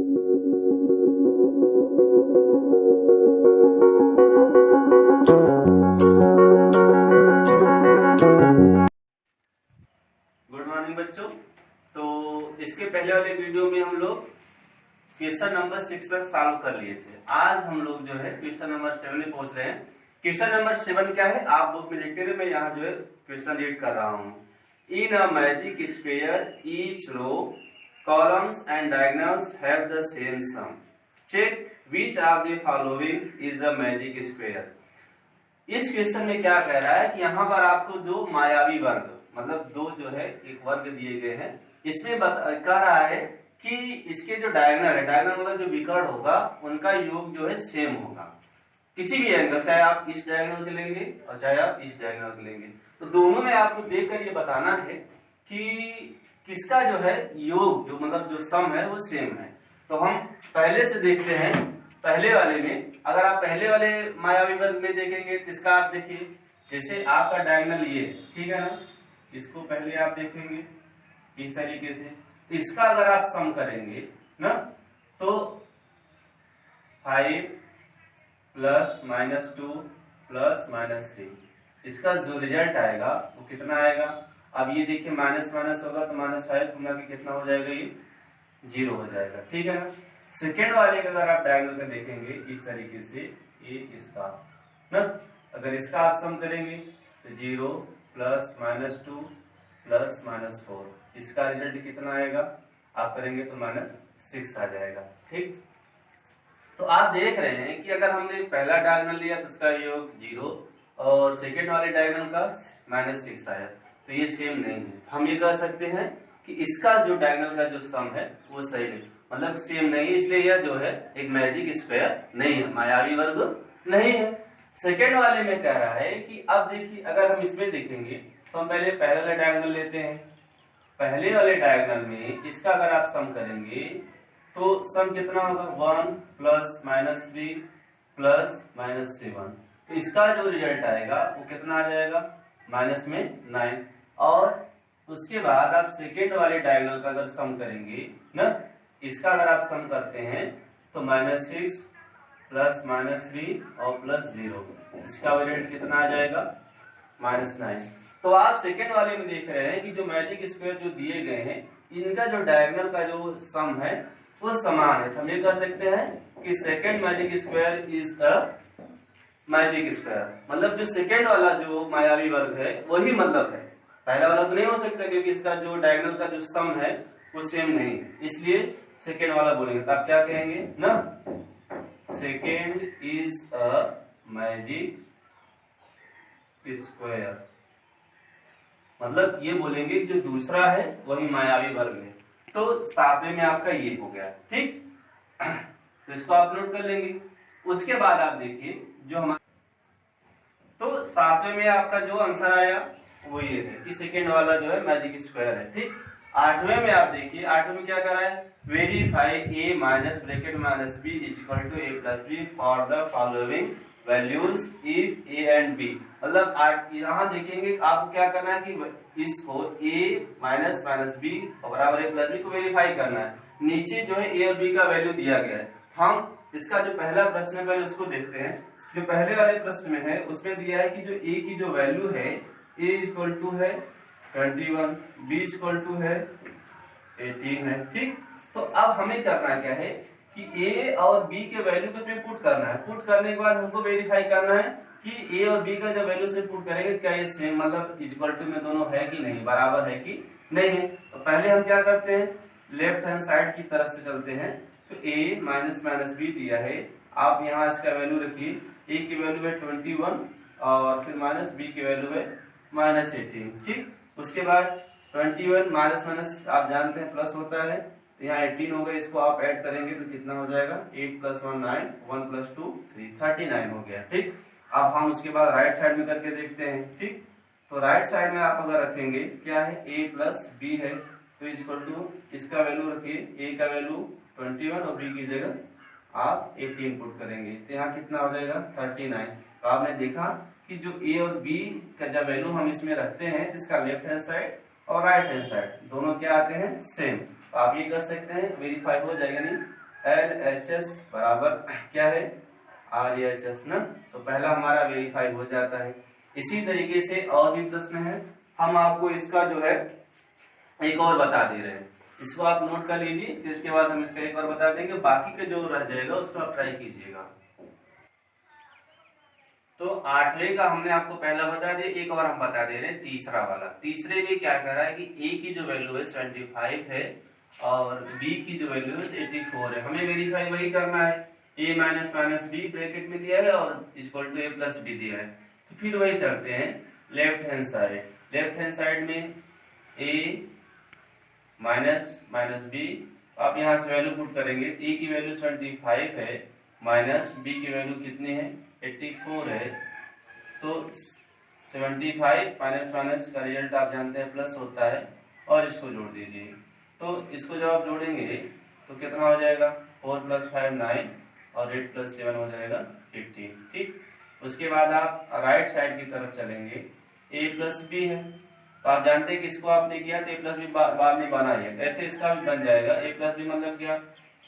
Good morning बच्चों। तो इसके पहले वाले वीडियो में हम लोग क्वेश्चन नंबर 6 तक सॉल्व कर लिए थे। आज हम लोग जो है क्वेश्चन नंबर 7 में पहुंच रहे हैं। क्वेश्चन नंबर 7 क्या है आप बुक में लिखते रहे, मैं यहाँ जो है क्वेश्चन रीड कर रहा हूँ। In a magic square each row columns and diagonals have the same sum, check which of the following is a magic square. इस क्वेश्चन में क्या कह रहा है कि यहाँ पर आपको दो मायावी वर्ग, मतलब दो जो है एक वर्ग दिए गए हैं। इसमें कह रहा है कि इसके जो डायगोनल है, डायगोनल मतलब जो विकर्ण होगा उनका योग जो है सेम होगा किसी भी एंगल, चाहे आप इस डायगोनल के लेंगे और चाहे आप इस डायगोनल के लेंगे। तो दोनों में आपको देखकर ये बताना है कि किसका जो है योग, जो मतलब जो सम है वो सेम है। तो हम पहले से देखते हैं। पहले वाले में अगर आप पहले वाले मायावी वर्ग में देखेंगे तो इसका आप देखिए, जैसे आपका डायगोनल ये ठीक है ना, इसको पहले आप देखेंगे इस तरीके से। इसका अगर आप सम करेंगे ना तो 5 प्लस माइनस 2 प्लस माइनस 3, इसका जो रिजल्ट आएगा वो कितना आएगा। अब ये देखिए माइनस माइनस होगा तो -5 मिला के कितना हो जाएगा, ये 0 हो जाएगा, ठीक है ना। सेकेंड वाले का अगर आप डायगोनल का देखेंगे इस तरीके से, ये इसका ना, अगर इसका आप सम करेंगे तो 0 प्लस -2 प्लस -4, इसका रिजल्ट कितना आएगा, आप करेंगे तो -6 आ जाएगा, ठीक। तो आप देख रहे हैं कि अगर हमने पहला डायगोनल लिया तो उसका योग 0 और सेकेंड वाले डायगोनल का -6 आया, तो ये सेम नहीं है। हम ये कह सकते हैं कि इसका जो डायगोनल का जो सम है वो सही नहीं, मतलब सेम नहीं है, इसलिए यह जो है एक मैजिक स्क्वायर नहीं है, मायावी वर्ग नहीं है। सेकेंड वाले में कह रहा है कि अब देखिए अगर हम इसमें देखेंगे तो हम पहले वाला डायगोनल लेते हैं। पहले वाले डायगोनल में इसका अगर आप सम करेंगे तो सम कितना होगा, 1 प्लस -3 प्लस -7, तो इसका जो रिजल्ट आएगा वो कितना आ जाएगा, -9। और उसके बाद आप सेकेंड वाले डायगोनल का अगर सम करेंगे ना, इसका अगर आप सम करते हैं तो -6 प्लस -3 और प्लस 0, इसका रिजल्ट कितना आ जाएगा, -9। तो आप सेकेंड वाले में देख रहे हैं कि जो मैजिक स्क्वायर जो दिए गए हैं इनका जो डायगोनल का जो सम है वो समान है। हम ये कह सकते हैं कि second magic square is a magic square, मतलब जो सेकेंड वाला जो मायावी वर्ग है वही मतलब है, पहला वाला तो नहीं हो सकता क्योंकि इसका जो डायगोनल का जो सम है वो सेम नहीं, इसलिए सेकेंड वाला बोलेंगे। तो आप क्या कहेंगे ना, second is a magic square, मतलब ये बोलेंगे जो दूसरा है वही मायावी वर्ग है। तो सातवें में आपका ये हो गया, ठीक। तो इसको आप नोट कर लेंगे। उसके बाद आप देखिए जो हमारा, तो सातवें में आपका जो आंसर आया वो ये है कि सेकेंड वाला जो है मैजिक स्क्वायर है, ठीक। आठवें में आप देखिए, आठवें में क्या कर रहा है, verify a minus bracket minus b is equal to a plus b for the following values if a and b। मतलब यहाँ देखेंगे आपको क्या करना है कि इसको a माइनस माइनस b बराबर a प्लस b को वेरीफाई करना है। नीचे जो है a और b का वैल्यू दिया गया है। हम इसका जो पहला प्रश्न है पहले उसको देखते हैं। जो पहले वाले प्रश्न में है उसमें दिया है कि जो a की जो वैल्यू है a इक्वल टू है 21, b इक्वल टू है 18 है, ठीक। तो अब हमें करना क्या है कि a और b के वैल्यू को इसमें पुट करना है। पुट करने के बाद हमको वेरीफाई करना है कि a और b का जब वैल्यू इसमें पुट करेंगे क्या ये सेम मतलब इक्वल टू में दोनों है कि नहीं, बराबर है कि नहीं है। तो पहले हम क्या करते हैं, लेफ्ट हैंड साइड की तरफ से चलते हैं। तो a माइनस माइनस b दिया है, आप यहाँ इसका वैल्यू रखिए, a की वैल्यू है 21 और फिर माइनस b की वैल्यू है -18, ठीक। उसके बाद 21 माइनस माइनस आप जानते हैं प्लस होता है, तो यहाँ 18 होगा, इसको आप ऐड करेंगे तो कितना हो जाएगा, 8 + 1 9, 1 + 2 3, 39 हो गया, ठीक। अब हम उसके बाद राइट साइड में करके देखते हैं, ठीक। तो राइट साइड में आप अगर रखेंगे क्या है, a + b है, तो इक्वल टू इसका वैल्यू रखिए, a का वैल्यू 21 और b की जगह आप 18 पुट करेंगे, तो यहाँ कितना हो जाएगा 39। तो आपने देखा कि जो a और b का जब वैल्यू हम इसमें रखते हैं, जिसका लेफ्ट हैंड साइड और राइट हैंड साइड दोनों क्या आते हैं, सेम। तो आप ये कर सकते हैं, वेरीफाई हो जाएगा, नहीं LHS बराबर क्या है, RHS ना। तो पहला हमारा वेरीफाई हो जाता है। इसी तरीके से और भी प्रश्न है, हम आपको इसका जो है एक और बता दे रहे हैं, इसको आप नोट कर लीजिए, फिर इसके बाद हम इसका एक और बता देंगे, बाकी का जो रह जाएगा उसको आप ट्राई कीजिएगा। तो 8वें का हमने आपको पहला बता दिया, एक और हम बता दे रहे हैं तीसरा वाला। तीसरे में क्या कर रहा है कि ए की जो वैल्यू है 75 है और बी की जो वैल्यू है 84 है। हमें वेरीफाई वही करना है, a minus minus b bracket में दिया है और equal to a plus b दिया है। तो फिर वही चलते हैं left hand side. Left hand side में ए माइनस माइनस बी, आप यहाँ से वैल्यू पुट करेंगे, ए की वैल्यू 75 है माइनस बी की वैल्यू कितनी है 84 है। तो 75 माइनस माइनस का रिजल्ट आप जानते हैं प्लस होता है, और इसको जोड़ दीजिए। तो इसको जब आप जोड़ेंगे तो कितना हो जाएगा, 4 + 5 9 और 8 + 7 हो जाएगा 18। ठीक, उसके बाद आप राइट साइड की तरफ चलेंगे, ए प्लस बी है, तो आप जानते हैं कि इसको आपने किया तो ए प्लस बी बाद में बना है, ऐसे इसका भी बन जाएगा। ए प्लस बी मतलब क्या,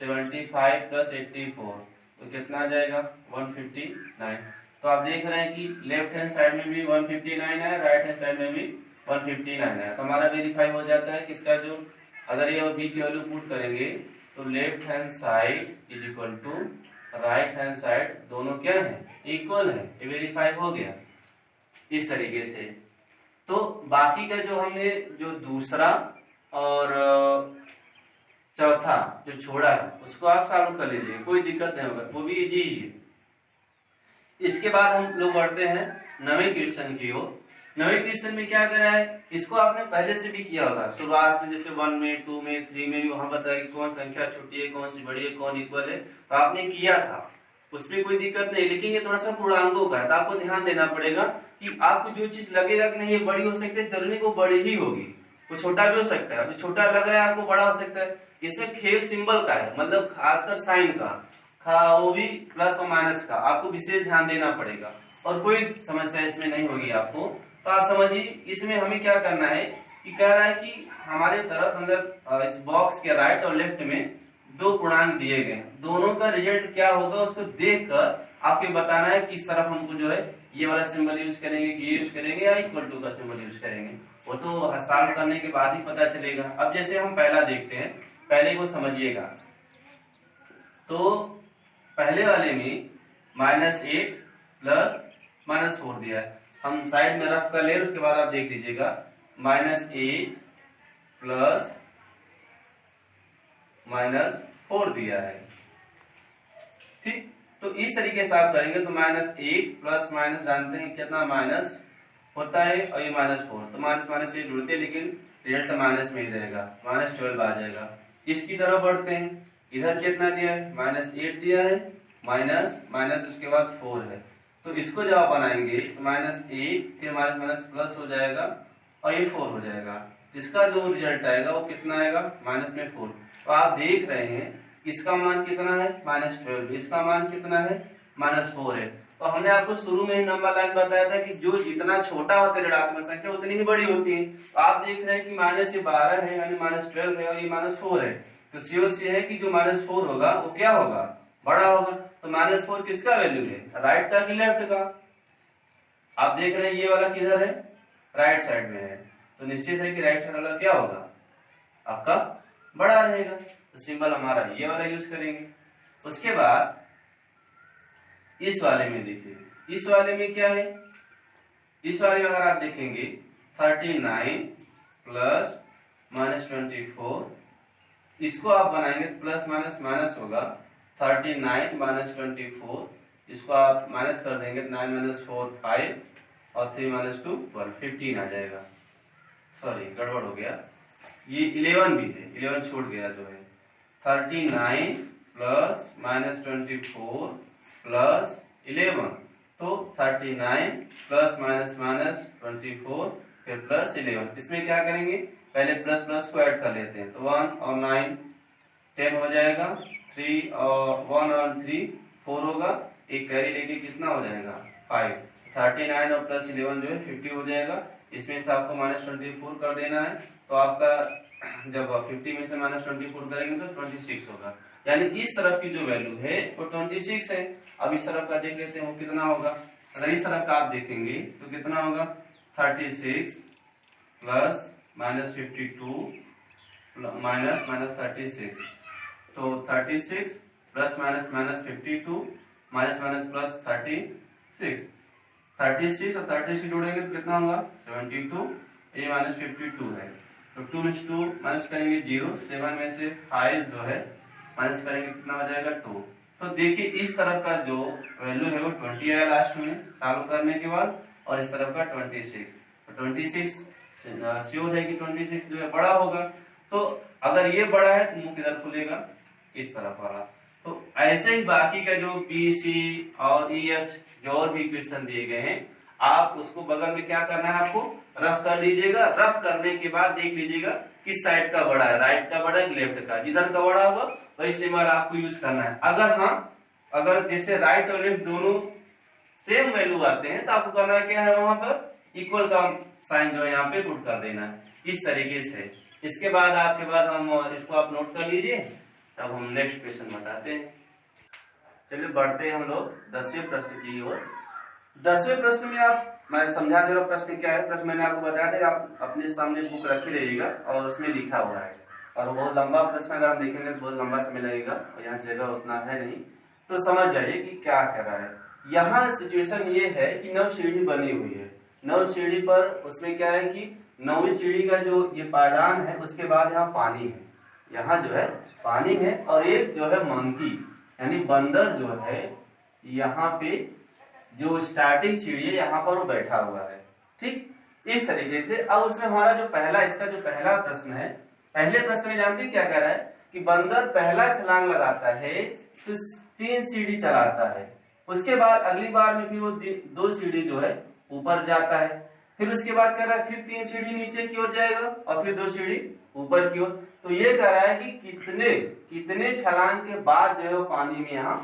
75 + 84, तो कितना आ जाएगा 159। तो आप देख रहे हैं कि लेफ्ट हैंड साइड में भी 159 है, राइट हैंड साइड में भी 159 है। तो हमारा वेरीफाई हो जाता है किसका, जो अगर ए और बी की वैल्यू पुट करेंगे तो left hand side is equal to right hand side, दोनों क्या है, इक्वल है। ये वेरीफाई हो गया इस तरीके से। तो बाकी का जो हमने जो दूसरा और चौथा जो छोड़ा है उसको आप सॉल्व कर लीजिए, कोई दिक्कत नहीं होगा, वो भी इजी ही है। इसके बाद हम लोग बढ़ते हैं 9वें क्वेश्चन की ओर। 9वें क्वेश्चन में क्या करा है, इसको आपने पहले से भी किया होगा शुरुआत में, जैसे 1 में 2 में 3 में भी वहां बताया कि कौन संख्या छोटी है कौन सी बड़ी है कौन इक्वल है, तो आपने किया था, उसमें कोई दिक्कत नहीं। लेकिन ये थोड़ा सा पूर्णांकों का है, तो आपको ध्यान देना पड़ेगा कि आपको जो चीज लगेगा कि नहीं ये बड़ी हो सकती है, जरूरी वो बड़ी ही होगी, वो छोटा भी हो सकता है। अभी छोटा लग रहा है आपको बड़ा हो सकता है, इसमें खेल सिंबल का है, मतलब खासकर साइन का, वो भी प्लस और माइनस का, आपको विशेष ध्यान देना पड़ेगा, और कोई समस्या इसमें नहीं होगी आपको। तो आप समझिए इसमें हमें क्या करना है कि कह रहा है कि हमारे तरफ मतलब इस बॉक्स के राइट और लेफ्ट में दो पूर्णांक दिए गए हैं, दोनों का रिजल्ट क्या होगा उसको देखकर आपको बताना है किस तरफ हमको जो है ये वाला सिंबल यूज करेंगे कि ये यूज करेंगे या इक्वल टू का सिंबल यूज करेंगे, वो तो सॉल्व करने के बाद ही पता चलेगा। अब जैसे हम पहला देखते हैं, पहले को समझिएगा। तो पहले वाले में -8 + -4 दिया है, हम साइड में रफ कर ले, उसके बाद आप देख लीजिएगा -8 + -4 दिया है। ठीक, तो इस तरीके से आप करेंगे तो -8 + माइनस जानते हैं कितना माइनस होता है, और ये -4, तो माइनस माइनस ये जुड़ते, लेकिन रिजल्ट माइनस में ही रहेगा, -12 आ जाएगा। इसकी तरफ बढ़ते हैं, इधर कितना दिया है -8 दिया है, माइनस माइनस उसके बाद 4 है, तो इसको जब आप बनाएंगे तो -8 फिर माइनस माइनस प्लस हो जाएगा और ये 4 हो जाएगा। इसका जो रिजल्ट आएगा वो कितना आएगा, माइनस में 4। तो आप देख रहे हैं इसका मान कितना है -12, इसका मान कितना है -4 है। तो हमने आपको शुरू में ही नंबर लाइन बताया था कि जो जितना छोटा होता है ऋणात्मक संख्या उतनी ही बड़ी होती है। तो आप देख रहे हैं कि -12 है यानी -12 है और ये -4 है, तो श्योर से है कि जो -4 होगा वो क्या होगा, बड़ा होगा। तो -4 किसका वैल्यू है, राइट का कि लेफ्ट का। आप देख रहे हैं ये वाला किधर है, राइट साइड में है, तो निश्चित है कि राइट साइड वाला क्या होगा आपका बड़ा रहेगा, तो सिंबल हमारा ये वाला यूज करेंगे। उसके बाद इस वाले में देखिए, इस वाले में क्या है, इस वाले में अगर आप देखेंगे 39 + -24, इसको आप बनाएंगे तो प्लस माइनस माइनस होगा, 39 - 24, इसको आप माइनस कर देंगे, 9 - 4 5 और 3 - 2 1, 15 आ जाएगा। सॉरी गड़बड़ हो गया, ये 11 भी है, 11 छूट गया जो है। 39 + -24 + 11, तो 39 + -24 फिर +11। इसमें क्या करेंगे, पहले प्लस प्लस को ऐड कर लेते हैं, तो 1 और 9 10 हो जाएगा, 3 और 1 और 3 4 होगा, एक कैरी लेके कितना हो जाएगा 5, 39 और +11 जो है 50 हो जाएगा। इसमें से आपको -24 कर देना है, तो आपका जब 50 में से -24 करेंगे तो 26 होगा। यानी इस तरफ की जो वैल्यू है वो 26 है। अब इस तरफ का देख लेते हैं वो कितना होगा। अगर इस तरफ का आप देखेंगे तो कितना होगा 36 प्लस माइनस 52 माइनस माइनस 36, तो 36 plus minus minus 52 minus minus plus 36, 36 और 36 जोड़ेंगे तो कितना होगा 72, ये माइनस 52 है तो 2 में 2 माइनस करेंगे 0, 7 में से 5 जो है माइनस करेंगे कितना हो जाएगा 2। तो देखिए इस तरफ का जो वैल्यू है वो 20 आया लास्ट में सॉल्व करने के बाद, और इस तरफ का 26, तो 26 श्योर है कि 26 जो है बड़ा होगा। तो अगर ये बड़ा है तो मुंह किधर खुलेगा, इस तरफ वाला। तो ऐसे ही बाकी का जो बी सी और ई एफ जो और भी क्वेश्चन दिए गए हैं, आप उसको बगल में क्या करना है, आपको रफ कर लीजिएगा। रफ करने के बाद देख लीजिएगा किस साइड का बड़ा है, राइट का बड़ा है कि लेफ्ट का। जिधर का बड़ा होगा वही सिंबल आपको यूज करना है। अगर जैसे राइट और लेफ्ट दोनों सेम वैल्यू आते हैं तो आपको करना है क्या है, वहां पर इक्वल का साइन जो है यहाँ पे पुट कर देना है, इस तरीके से। इसके बाद आपके बाद हम इसको आप नोट कर लीजिए, तब हम नेक्स्ट क्वेश्चन बताते हैं। चलिए बढ़ते हैं हम लोग 10वें प्रश्न की ओर। 10वें प्रश्न में मैं समझा दे रहा हूँ प्रश्न क्या है। प्रश्न मैंने आपको बताया था, आप अपने सामने बुक रखे रहिएगा और उसमें लिखा हुआ है, और बहुत लंबा प्रश्न अगर हम देखेंगे तो बहुत लंबा समय लगेगा और यहाँ जगह उतना है नहीं, तो समझ जाइए कि क्या कह रहा है। यहाँ सिचुएशन ये है कि 9 सीढ़ी बनी हुई है। 9 सीढ़ी पर उसमें क्या है कि 9वीं सीढ़ी का जो ये पायदान है उसके बाद यहाँ पानी है, यहाँ जो है पानी है, और एक जो है मंकी यानी बंदर जो है यहाँ पे जो स्टार्टिंग सीढ़ी है यहाँ पर वो बैठा हुआ है। ठीक, इस तरीके से। अब उसमें हमारा जो इसका जो पहला प्रश्न है, पहले प्रश्न में जानते हैं क्या कह रहा है कि बंदर पहला छलांग लगाता है तो 3 सीढ़ी चलाता है, उसके बाद अगली बार में फिर वो 2 सीढ़ी जो है ऊपर जाता है, फिर उसके बाद कह रहा है फिर 3 सीढ़ी नीचे की ओर जाएगा और फिर 2 सीढ़ी ऊपर की ओर। तो ये कह रहा है कि कितने छलांग के बाद जो है वो पानी में यहाँ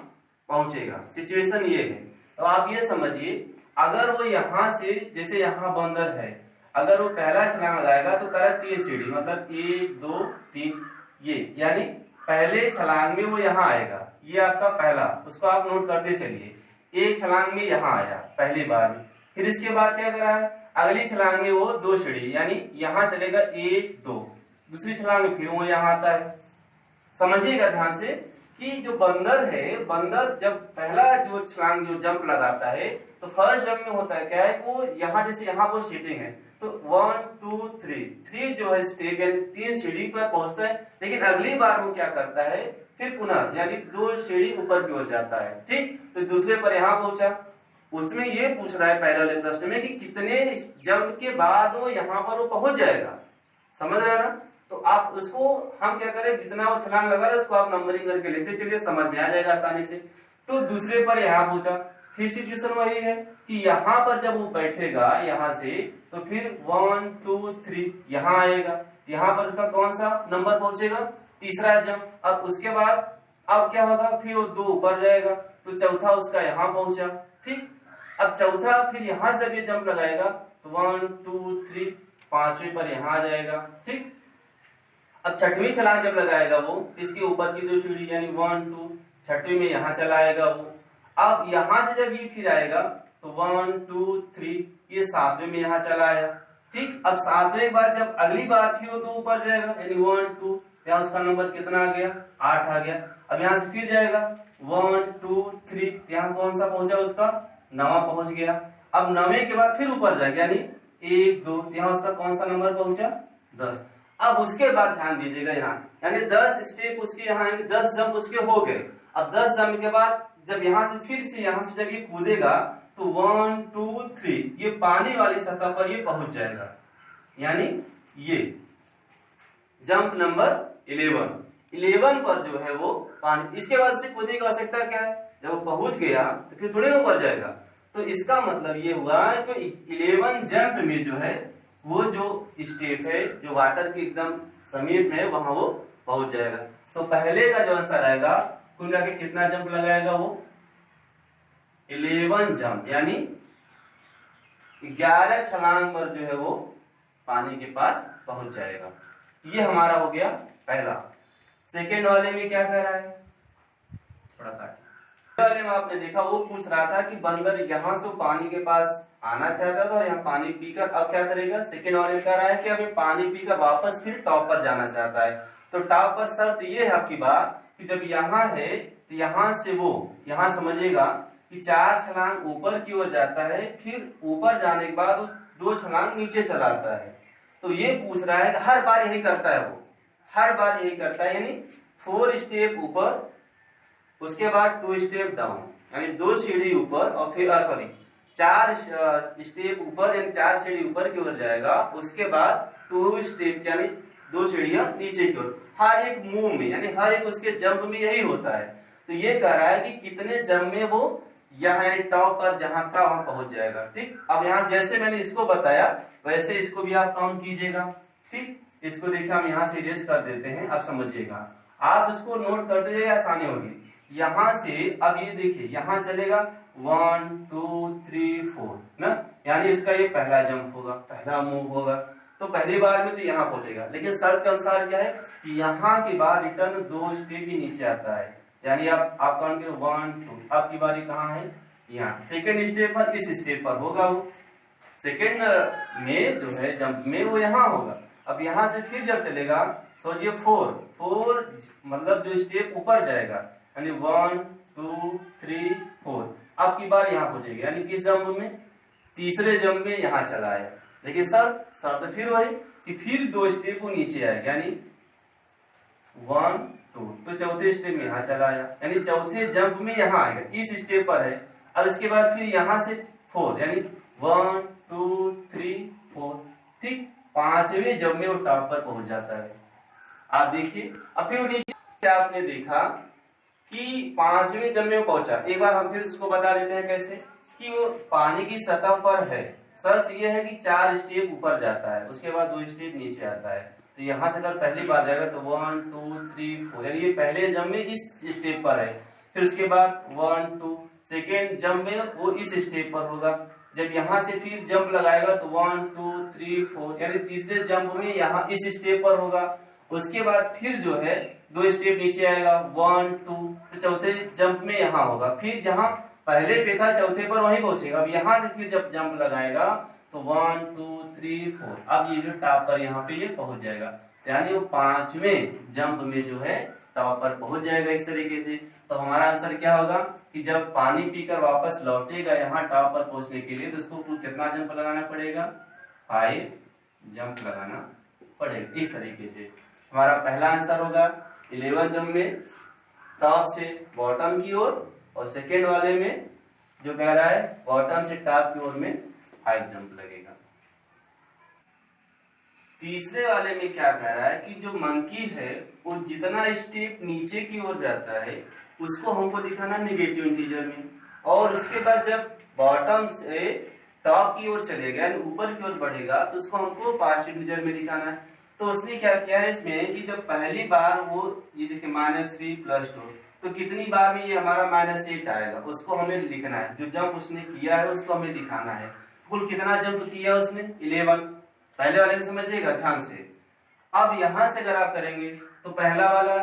पहुंचेगा। सिचुएशन ये है। तो आप ये समझिए, अगर वो यहाँ से, जैसे यहाँ बंदर है, अगर वो पहला छलांग लगाएगा तो कह रहा है 3 सीढ़ी, मतलब 1 2 3, ये यानी पहले छलांग में वो यहाँ आएगा। ये आपका पहला, उसको आप नोट करते चलिए। एक छलांग में यहाँ आया पहली बार में, फिर इसके बाद क्या कर रहा है, अगली छलांग में वो 2 सीढ़ी यानी यहाँ चलेगा 1 2, दूसरी छलांग में फिर वो यहाँ आता है। समझिएगा ध्यान से कि जो बंदर है, बंदर जब पहला जो छलांग जो जंप लगाता है तो फर्स्ट जंप में होता है क्या है, वो यहाँ जैसे यहाँ पर सीटिंग है तो 1 2 3 जो है स्टेप यानी 3 सीढ़ी पर पहुंचता है, लेकिन अगली बार वो क्या करता है, फिर पुनः यानी 2 सीढ़ी ऊपर की ओर जाता है। ठीक, तो दूसरे पर यहाँ पहुंचा। उसमें ये पूछ रहा है पहले वाले प्रश्न में कि कितने जंप के बाद वो यहाँ पर वो पहुंच जाएगा। समझ रहे हैं ना? तो आप उसको हम क्या करें, जितना वो छलांग लगा रहे उसको आप नंबरिंग करके लिखते चलिए, समझ में आ जाएगा आसानी से। तो दूसरे पर यहाँ पहुंचा, फिर सिचुएशन वही है कि यहाँ पर जब वो बैठेगा यहाँ से तो फिर 1 2 3 यहाँ आएगा, यहाँ पर उसका कौन सा नंबर पहुंचेगा, तीसरा जंप। अब उसके बाद अब क्या होगा, फिर वो 2 ऊपर जाएगा तो चौथा उसका यहाँ पहुंचा। ठीक, अब चौथा फिर यहाँ से भी जंप लगाएगा तो 1 2 3, 5वें पर यहाँ आ जाएगा। ठीक, अब छठवीं छलांग जब लगाएगा वो, इसके ऊपर की 2 सीढ़ी यानी 1 2, छठवीं में यहाँ चला आएगा वो। अब यहाँ से जब ये फिर आएगा तो 1 2 3, ये 7वें में यहाँ चला आया। ठीक, अब 7वें के बाद जब अगली बार फिर वो 2 ऊपर जाएगा यानी 1 2, यहाँ उसका नंबर कितना आ गया, 8 आ गया। अब यहाँ से फिर जाएगा 1 2 3, यहाँ कौन सा पहुंचा उसका, 9वां पहुंच गया। अब 9वें के बाद फिर ऊपर जाएगा यानी 1 2, यहाँ उसका कौन सा नंबर पहुंचा, 10। अब उसके बाद ध्यान दीजिएगा यहाँ यानी 10 स्टेप उसके यहाँ यानी 10 जंप उसके हो गए। अब 10 जंप के बाद जब यहाँ से फिर से यहाँ से जब ये कूदेगा तो 1 2 3, ये पानी वाली सतह पर ये पहुंच जाएगा, यानी ये जंप नंबर 11 पर जो है वो पानी। इसके बाद से कूदने की आवश्यकता क्या है, जब वो पहुंच गया तो फिर थोड़ी ना ऊपर जाएगा। तो इसका मतलब ये हुआ कि 11 जंप में जो है वो जो स्टेप है जो वाटर के एकदम समीप में वहां वो पहुंच जाएगा। तो पहले का जो आंसर आएगा कुल मिला के कितना जंप लगाएगा वो, 11 जंप यानी 11 छलांग पर जो है वो पानी के पास पहुंच जाएगा। ये हमारा हो गया पहला। सेकेंड वाले में क्या कह रहा है, में आपने देखा वो पूछ रहा था कि बंदर यहाँ से पानी के पास आना चाहता था और यहाँ पानी पीकर अब क्या करेगा, सेकेंड वाले कह रहा है कि अभी पानी पीकर वापस फिर टॉप पर जाना चाहता है। तो टॉप पर शर्त ये है आपकी बात कि जब यहाँ है तो यहाँ से वो यहाँ समझिएगा कि 4 छलांग ऊपर की ओर जाता है, फिर ऊपर जाने के बाद 2 छलांग नीचे चलाता है। तो ये पूछ रहा है कि हर बार यही करता है, वो हर बार यही करता है, यानी 4 स्टेप ऊपर उसके बाद 2 स्टेप डाउन, यानी 2 सीढ़ी ऊपर और फिर 4 स्टेप ऊपर यानी 4 सीढ़ी ऊपर की ओर जाएगा, उसके बाद 2 स्टेप यानी 2 सीढ़ियां नीचे की ओर। हर एक मूव में यानी हर एक उसके जंप में यही होता है। तो ये कह रहा है कि कितने जंप में वो यहाँ यानी टॉप पर जहां था वहां पहुंच जाएगा। ठीक, अब यहाँ जैसे मैंने इसको बताया वैसे इसको भी आप काउंट कीजिएगा। ठीक, इसको देखिए हम यहाँ से इरेज कर देते हैं, अब समझिएगा, आप इसको नोट करते जाइए, आसानी होगी। यहाँ से अब ये देखिए यहाँ चलेगा 1 2 3 4 ना, यानी इसका ये पहला जंप होगा, पहला मूव होगा, तो पहली बार में तो यहाँ पहुंचेगा। लेकिन शर्त के अनुसार क्या है कि यहाँ के बाद रिटर्न 2 स्टेप ही नीचे आता है, यानी आप काउंट करें 1 2, आपकी बारी कहाँ है, यहाँ सेकेंड स्टेप पर, इस स्टेप पर होगा वो सेकेंड में जो है जंप में वो यहाँ होगा। अब यहाँ से फिर जब चलेगा सोचिए 4 मतलब जो स्टेप ऊपर जाएगा, यानी 1 2 3 4, आपकी बार यहाँ पहुंचेगी, यानी किस जंप में, तीसरे जंप में यहाँ चला है। लेकिन शर्त फिर वही कि फिर 2 स्टेप वो नीचे आएगा, यानी 1 2, तो चौथे स्टेप में यहाँ चला आया, यानी चौथे जंप में यहाँ आएगा, इस स्टेप पर है। अब इसके बाद फिर यहाँ से 4, यानी 1 2 3 4, ठीक, पांचवें जंप में वो टॉप पर पहुंच जाता है। आप देखिए, अब फिर नीचे आपने देखा कि पांचवें जंप में वो पहुंचा। एक बार हम फिर इसको बता देते हैं कैसे, कि वो पानी की सतह पर है, शर्त यह है कि 4 स्टेप ऊपर जाता है, उसके बाद 2 स्टेप नीचे आता है। तो यहाँ से अगर पहली बार जाएगा तो 1 2 3 4, यानी ये पहले जंप में इस स्टेप पर है, फिर उसके बाद 1 2, सेकेंड जंप में वो इस स्टेप पर होगा। जब यहाँ से फिर जंप लगाएगा तो 1 2 3 4, यानी तीसरे जंप में यहाँ इस स्टेप पर होगा। उसके बाद फिर जो है 2 स्टेप नीचे आएगा 1 2, तो चौथे जंप में यहाँ होगा, फिर जहाँ पहले पे था चौथे पर वहीं पहुंचेगा। अब यहाँ से फिर जब जंप लगाएगा तो 1 2 3 4, अब ये जो टॉप पर यहाँ पे ये पहुंच जाएगा, यानी वो पांचवें जंप में जो है टॉप पर पहुंच जाएगा इस तरीके से। तो हमारा आंसर क्या होगा कि जब पानी पीकर वापस लौटेगा यहाँ टॉप पर पहुंचने के लिए, तो उसको कुल कितना जंप लगाना पड़ेगा, 5 जंप लगाना पड़ेगा। इस तरीके से हमारा पहला आंसर होगा 11 जंप में टॉप से बॉटम की ओर, और सेकेंड वाले में जो कह रहा है बॉटम से टॉप की ओर में 5 जंप लगेगा। तीसरे वाले में क्या कह रहा है कि जो मंकी है वो जितना स्टेप नीचे की ओर जाता है उसको हमको दिखाना नेगेटिव इंटीजर में, और उसके बाद जब बॉटम से टॉप की ओर चलेगा यानी ऊपर की ओर बढ़ेगा तो उसको हमको पॉजिटिव इंटीजर में दिखाना है। तो उसने क्या किया है इसमें कि जब पहली बार वो ये देखिए -3 + 2, तो कितनी बार में ये हमारा -8 आएगा, उसको हमें लिखना है। जो जंप उसने किया है उसको हमें दिखाना है। कुल कितना जंप किया उसने, 11। पहले वाले में समझिएगा ध्यान से। अब यहां से अगर आप करेंगे तो पहला वाला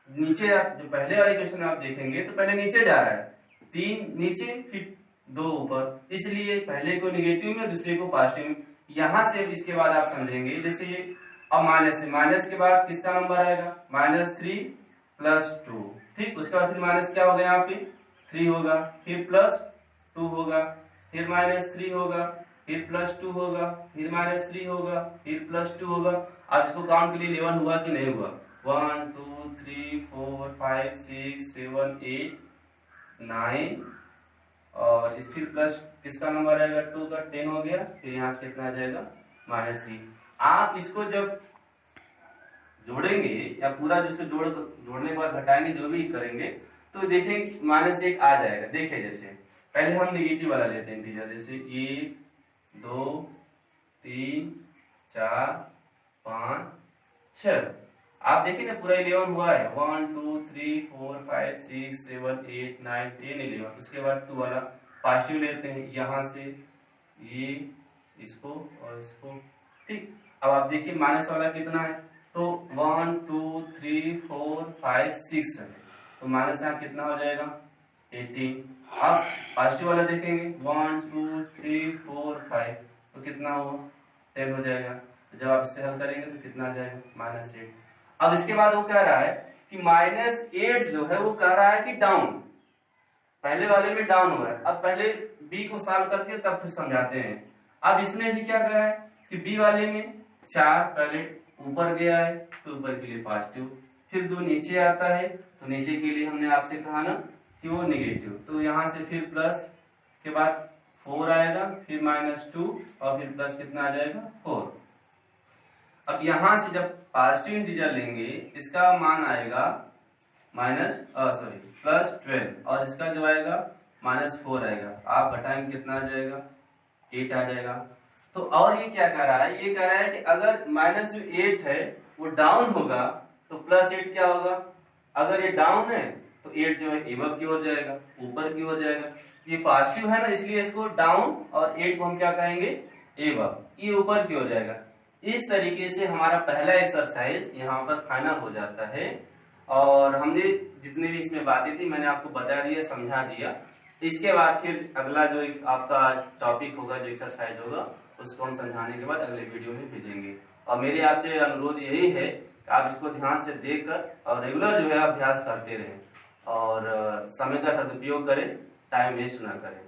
नीचे, जो पहले वाले क्वेश्चन में आप देखेंगे तो पहले नीचे जा रहा है, 3 नीचे फिर 2 ऊपर, इसलिए पहले को नेगेटिव में दूसरे को पॉजिटिव में। यहां से इसके बाद आप समझेंगे जैसे ये अब माइनस के बाद किसका नंबर आएगा, -3 + 2, ठीक, उसके बाद फिर माइनस क्या होगा यहाँ पे 3 होगा, फिर +2 होगा, फिर -3 होगा, फिर +2 होगा, फिर -3 होगा, फिर +2 होगा। अब इसको काउंट के लिए 11 हुआ कि नहीं हुआ, 1 2 3 4 5 6 7 8 9, और इस फिर प्लस किसका नंबर आएगा 2 का 10 हो गया, फिर यहाँ से कितना आ जाएगा -3। आप इसको जब जोड़ेंगे या पूरा जिसको जोड़ने के बाद घटाएंगे जो भी करेंगे तो देखें -1 आ जाएगा। देखिए जैसे पहले हम नेगेटिव वाला लेते हैं इंटीजर, जैसे 1 2 3 4 5 6, आप देखिए ना पूरा 11 हुआ है, 1 2 3 4 5 6 7 8 9 10 11। उसके बाद 2 वाला पॉजिटिव लेते हैं, यहाँ से ये इसको और इसको, ठीक। अब आप देखिए माइनस वाला कितना है, तो 1 2 3 4 5 6 है, तो माइनस यहाँ कितना हो जाएगा 18। अब पॉजिटिव वाला देखेंगे 1 2 3 4 5, तो कितना हुआ 10 हो जाएगा। तो जब आप इसे हल करेंगे तो कितना आ जाएगा -8। अब इसके बाद वो कह रहा है कि -8 जो है वो कह रहा है कि डाउन, पहले वाले में डाउन हो रहा है। अब पहले बी को सॉल्व करके तब फिर समझाते हैं। अब इसमें भी क्या कर रहा है कि बी वाले में 4 पहले ऊपर गया है तो ऊपर के लिए पॉजिटिव, फिर 2 नीचे आता है तो नीचे के लिए हमने आपसे कहा ना कि वो निगेटिव, तो यहाँ से फिर प्लस के बाद 4 आएगा, फिर -2 और फिर प्लस कितना आ जाएगा 4। अब यहां से जब पॉजिटिव इंटीजर लेंगे इसका मान आएगा +12 और इसका जो आएगा -4 आएगा। आप घटाएंगे कितना आ जाएगा 8 आ जाएगा। तो और ये क्या कह रहा है, ये कह रहा है कि अगर -8 है वो डाउन होगा तो +8 क्या होगा, अगर ये डाउन है तो 8 जो है एबव की ओर जाएगा, ऊपर की ओर जाएगा। ये पॉजिटिव है ना इसलिए इसको डाउन और 8 को हम क्या कहेंगे एबव, ये ऊपर की ओर जाएगा। इस तरीके से हमारा पहला एक्सरसाइज यहाँ पर फाइनल हो जाता है। और हमने जितनी भी इसमें बातें थी मैंने आपको बता दिया, समझा दिया। इसके बाद फिर अगला जो आपका टॉपिक होगा, जो एक्सरसाइज होगा, उसको हम समझाने के बाद अगले वीडियो में भेजेंगे। और मेरे आपसे अनुरोध यही है कि आप इसको ध्यान से देखकर और रेगुलर जो है अभ्यास करते रहें और समय का सदुपयोग करें, टाइम वेस्ट ना करें।